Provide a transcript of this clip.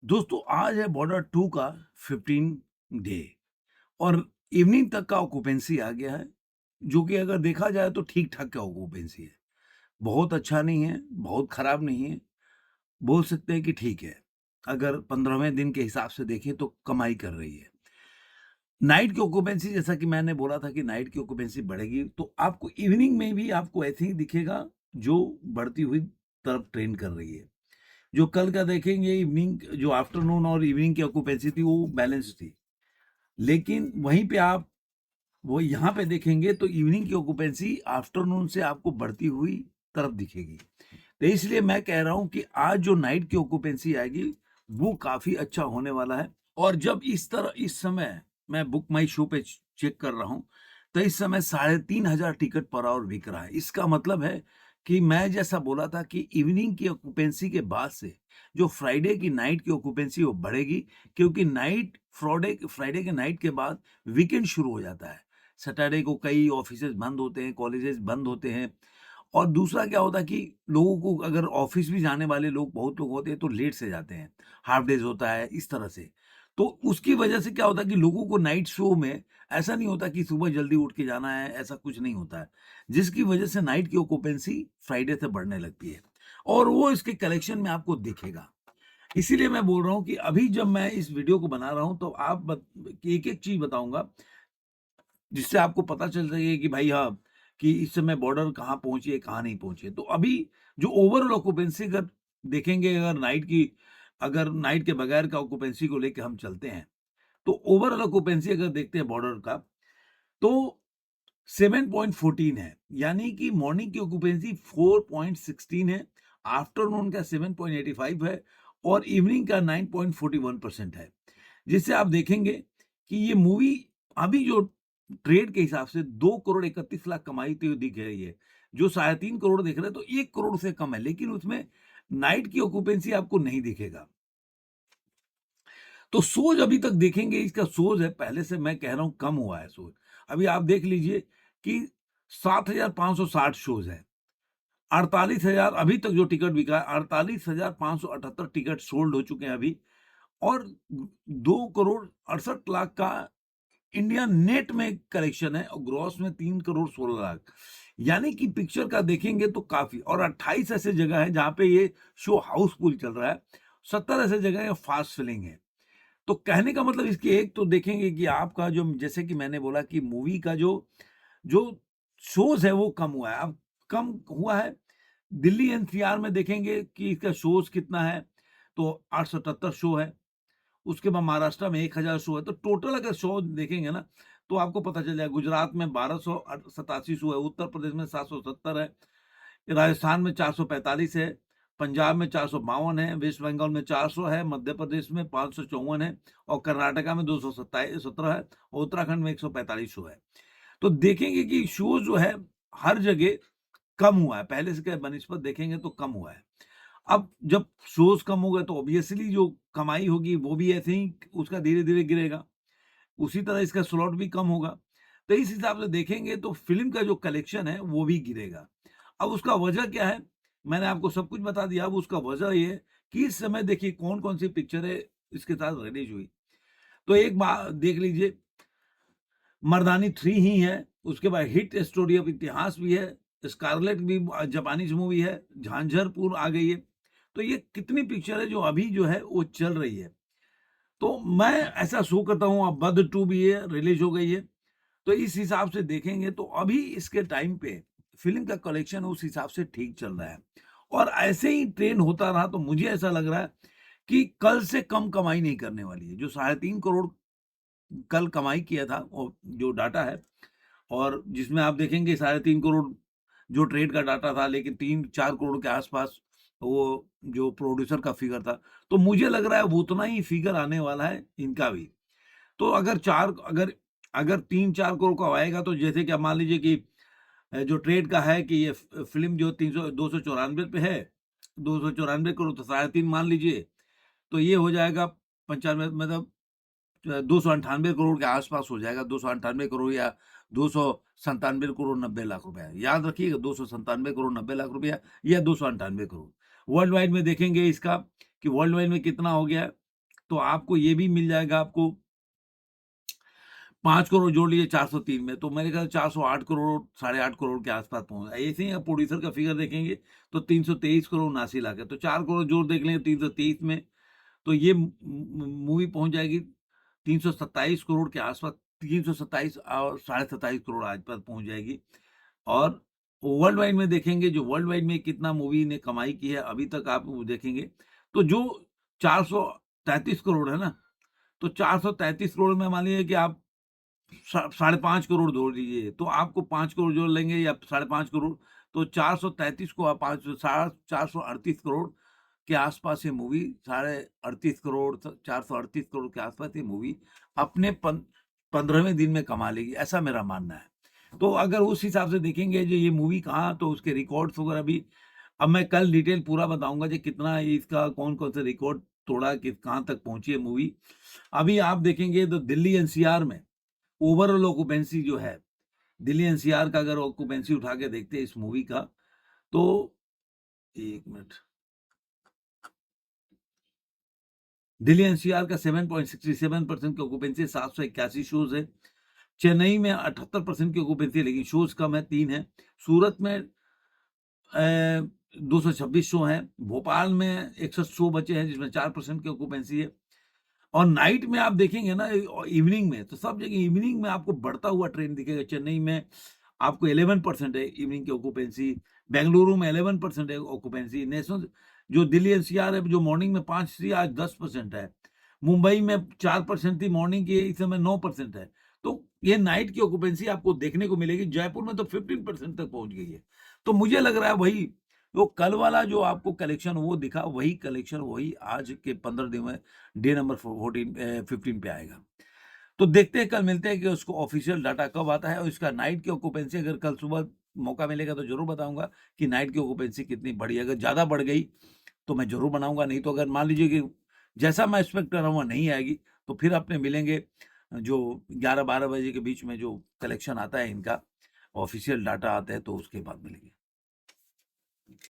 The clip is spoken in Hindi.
दोस्तों आज है बॉर्डर 2 का 15 डे और इवनिंग तक का ऑक्यूपेंसी आ गया है, जो कि अगर देखा जाए तो ठीक-ठाक का ऑक्यूपेंसी है। बहुत अच्छा नहीं है, बहुत खराब नहीं है, बोल सकते हैं कि ठीक है। अगर 15वें दिन के हिसाब से देखें तो कमाई कर रही है। नाइट की ऑक्यूपेंसी जैसा कि मैंने बोला था कि नाइट की ऑक्यूपेंसी बढ़ेगी, तो आपको इवनिंग में भी आपको ऐसे ही दिखेगा, जो बढ़ती हुई तरफ ट्रेंड कर रही है। जो कल का देखेंगे इवनिंग जो आफ्टरनून और इवनिंग की ऑक्यूपेंसी थी वो बैलेंस थी। लेकिन वहीं पे आप वो यहाँ पे देखेंगे तो इवनिंग की ऑक्यूपेंसी आफ्टरनून से आपको बढ़ती हुई तरफ दिखेगी। तो इसलिए मैं कह रहा हूँ कि आज जो नाइट की ऑक्यूपेंसी आएगी, वो काफ़ी अच्छा होने वाला है। और जब इस समय मैं बुक माई शो पे चेक कर रहा हूँ, तो इस समय 3,500 टिकट पर आवर बिक रहा है। इसका मतलब है कि मैं जैसा बोला था कि इवनिंग की ऑक्यूपेंसी के बाद से जो फ्राइडे की नाइट की ऑक्यूपेंसी वो बढ़ेगी, क्योंकि फ्राइडे के नाइट के बाद वीकेंड शुरू हो जाता है। सैटरडे को कई ऑफिसेज़ बंद होते हैं, कॉलेजेस बंद होते हैं और दूसरा क्या होता है कि लोगों को अगर ऑफिस भी जाने वाले लोग बहुत लोग होते हैं तो लेट से जाते हैं, हाफ डेज़ होता है इस तरह से। तो उसकी वजह से क्या होता है कि लोगों को नाइट शो में ऐसा नहीं होता कि सुबह जल्दी उठ के जाना है, ऐसा कुछ नहीं होता है। जिसकी वजह से नाइट की ऑक्यूपेंसी फ्राइडे से बढ़ने लगती है और वो इसके कलेक्शन में आपको दिखेगा। इसीलिए मैं बोल रहा हूँ कि अभी जब मैं इस वीडियो को बना रहा हूँ तो एक-एक चीज़ बताऊँगा, जिससे आपको पता चल सके कि भाई हाँ, कि इस समय बॉर्डर कहाँ पहुँची है, कहाँ नहीं पहुँची है। तो अभी जो ओवरऑल ऑक्यूपेंसी अगर देखेंगे, अगर नाइट के बगैर का ऑक्यूपेंसी को लेके हम चलते हैं, तो ओवरऑल ऑक्यूपेंसी अगर देखते हैं बॉर्डर का, तो 7.14 है, यानी कि मॉर्निंग की ऑक्यूपेंसी 4.16 है, आफ्टरनून का 7.85 है और इवनिंग का 9.41% है। जिससे आप देखेंगे कि ये मूवी अभी जो ट्रेड के हिसाब से 2 करोड़ 31 लाख कमाई हुई दिख रही है। जो साढ़े 3 करोड़ दिख रहे हैं तो 1 करोड़ से कम है, लेकिन उसमें नाइट की ऑक्यूपेंसी आपको नहीं दिखेगा। तो सोज अभी तक देखेंगे, इसका सोज है पहले से मैं कह रहा हूँ कम हुआ है सोज। अभी आप देख लीजिए कि 7,560 शोज़ हैं। 48,000 अभी तक जो टिकट बिका है, 48,578 टिकट सोल्ड हो चुके हैं अभी और 2 करोड़ 68 लाख का इंडिया नेट में कलेक्शन है और ग्रॉस में 3 करोड़ 16 लाख। यानी कि पिक्चर का देखेंगे तो काफ़ी, और 28 ऐसे जगह हैं जहाँ पे ये शो हाउसफुल चल रहा है। 70 ऐसे जगह है फास्ट फिलिंग है। तो कहने का मतलब इसकी एक तो देखेंगे कि आपका जो जैसे कि मैंने बोला कि मूवी का जो जो शोज़ है वो कम हुआ है। अब कम हुआ है, दिल्ली एनसीआर में देखेंगे कि इसका शोज़ कितना है, तो 877 शो है। उसके बाद महाराष्ट्र में 1000 शो है, तो टोटल अगर शो देखेंगे ना, तो आपको पता चल जाएगा गुजरात में 1287 शो है, उत्तर प्रदेश में 770 है, राजस्थान में 445 है, पंजाब में 452 है, वेस्ट बंगाल में 400 है, मध्य प्रदेश में 554 है और कर्नाटका में 217 है और उत्तराखंड में 145 शो है। तो देखेंगे कि शो जो है हर जगह कम हुआ है, पहले से के बनिस्बत देखेंगे तो कम हुआ है। अब जब शोज़ कम हो गए तो ऑब्वियसली जो कमाई होगी वो भी ऐसे ही उसका धीरे-धीरे गिरेगा। उसी तरह इसका स्लॉट भी कम होगा। तो इस हिसाब से देखेंगे तो फ़िल्म का जो कलेक्शन है वो भी गिरेगा। अब उसका वजह क्या है? मैंने आपको सब कुछ बता दिया। अब उसका वजह ये है कि इस समय देखिए कौन-कौन सी पिक्चरें इसके साथ रिलीज़ हुई। तो एक देख लीजिए, मर्दानी 3 ही है, उसके बाद हिट स्टोरी ऑफ इतिहास भी है, स्कारलेट भी जापानीज़ मूवी है, झांझरपुर आ गई है। तो ये कितनी पिक्चर है जो अभी जो है वो चल रही है। तो मैं ऐसा शो करता हूँ, अब बद्ध 2 भी है, रिलीज़ हो गई है। तो इस हिसाब से देखेंगे तो अभी इसके टाइम पे फ़िल्म का कलेक्शन उस हिसाब से ठीक चल रहा है। और ऐसे ही ट्रेंड होता रहा तो मुझे ऐसा लग रहा है कि कल से कम कमाई नहीं करने वाली है। जो साढ़े 3 करोड़ कल कमाई किया था, वो जो डाटा है, और जिसमें आप देखेंगे 3.5 करोड़ जो ट्रेड का डाटा था, लेकिन 3-4 करोड़ के आसपास वो जो प्रोड्यूसर का फिगर था। तो मुझे लग रहा है वो उतना ही फिगर आने वाला है इनका भी। तो अगर 3-4 करोड़ का आएगा तो जैसे कि आप मान लीजिए कि जो ट्रेड का है कि ये फ़िल्म जो 300 294 पे है, 294 करोड़ तो 3.5 मान लीजिए, तो ये हो जाएगा 95, मतलब 298 करोड़ के आस-पास हो जाएगा, 298 करोड़ या 297 करोड़ 90 लाख रुपए। याद रखिएगा, 297 करोड़ 90 लाख रुपया या 298 करोड़। वर्ल्ड वाइड में देखेंगे इसका कि वर्ल्ड वाइड में कितना हो गया है, तो आपको ये भी मिल जाएगा, आपको 5 करोड़ जोड़ लीजिए 403 में, तो मेरे ख्याल 408 करोड़, साढ़े 8 करोड़ के आसपास पहुंच। ऐसे ही आप प्रोड्यूसर का फिगर देखेंगे तो 323 करोड़ 79 लाख है, तो 4 करोड़ जोड़ देख लेंगे 323 में, तो ये मूवी पहुंच जाएगी 327 करोड़ के आसपास, 327 और साढ़े 27 करोड़ आज पर पहुंच जाएगी। और वर्ल्ड वाइड में देखेंगे, जो वर्ल्ड वाइड में कितना मूवी ने कमाई की है अभी तक आप वो देखेंगे, तो जो 433 करोड़ है ना, तो 433 करोड़ में मान लीजिए कि आप 5.5 करोड़ जोड़ लीजिए, तो आपको 5 करोड़ जोड़ लेंगे या 5.5 करोड़, तो 433 को आप 438 करोड़ के आसपास ये मूवी, 38 करोड़, 438 करोड़ के आसपास ये मूवी अपने 15वें दिन में कमा लेगी, ऐसा मेरा मानना है। तो अगर उस हिसाब से देखेंगे जो ये मूवी कहाँ, तो उसके रिकॉर्ड्स वगैरह भी अब मैं कल डिटेल पूरा बताऊंगा कि कितना इसका कौन-कौन से रिकॉर्ड तोड़ा, कि कहाँ तक पहुंची है मूवी। अभी आप देखेंगे तो दिल्ली एनसीआर में ओवरऑल ऑक्यूपेंसी जो है, दिल्ली एनसीआर का अगर ऑक्यूपेंसी उठा के देखते हैं इस मूवी का, तो 1 मिनट, दिल्ली एनसीआर का 7.67% की ऑक्यूपेंसी, 781 शोज है। चेन्नई में 78% की ऑक्यूपेंसी है, लेकिन शोज कम है, 3 है। सूरत में 226 शो हैं। भोपाल में 61 शो बचे हैं, जिसमें 4% की ऑक्यूपेंसी है। और नाइट में आप देखेंगे ना, इवनिंग में, तो सब जगह इवनिंग में आपको बढ़ता हुआ ट्रेंड दिखेगा। चेन्नई में आपको 11% है इवनिंग की ऑक्यूपेंसी, बेंगलुरु में 11% है ऑक्यूपेंसी। नेशनल जो दिल्ली एनसीआर है, जो मॉर्निंग में 5 थी, आज 10% है। मुंबई में 4% थी मॉर्निंग की, इस समय 9% है। तो ये नाइट की ऑक्यूपेंसी आपको देखने को मिलेगी। जयपुर में तो 15% तक पहुंच गई है। तो मुझे लग रहा है वही वो कल वाला जो आपको कलेक्शन वो दिखा, वही कलेक्शन वही आज के 15 दिन में डे नंबर 15 पे आएगा। तो देखते हैं, कल मिलते हैं कि उसको ऑफिशियल डाटा कब आता है, और इसका नाइट की ऑक्यूपेंसी अगर कल सुबह मौका मिलेगा तो जरूर बताऊंगा कि नाइट की ऑक्यूपेंसी कितनी बढ़ी। अगर ज्यादा बढ़ गई तो मैं जरूर बनाऊंगा, नहीं तो अगर मान लीजिए कि जैसा मैं एक्सपेक्ट कर रहा हूँ नहीं आएगी, तो फिर अपने मिलेंगे जो 11-12 बजे के बीच में जो कलेक्शन आता है इनका, ऑफिशियल डाटा आता है, तो उसके बाद मिलेंगे।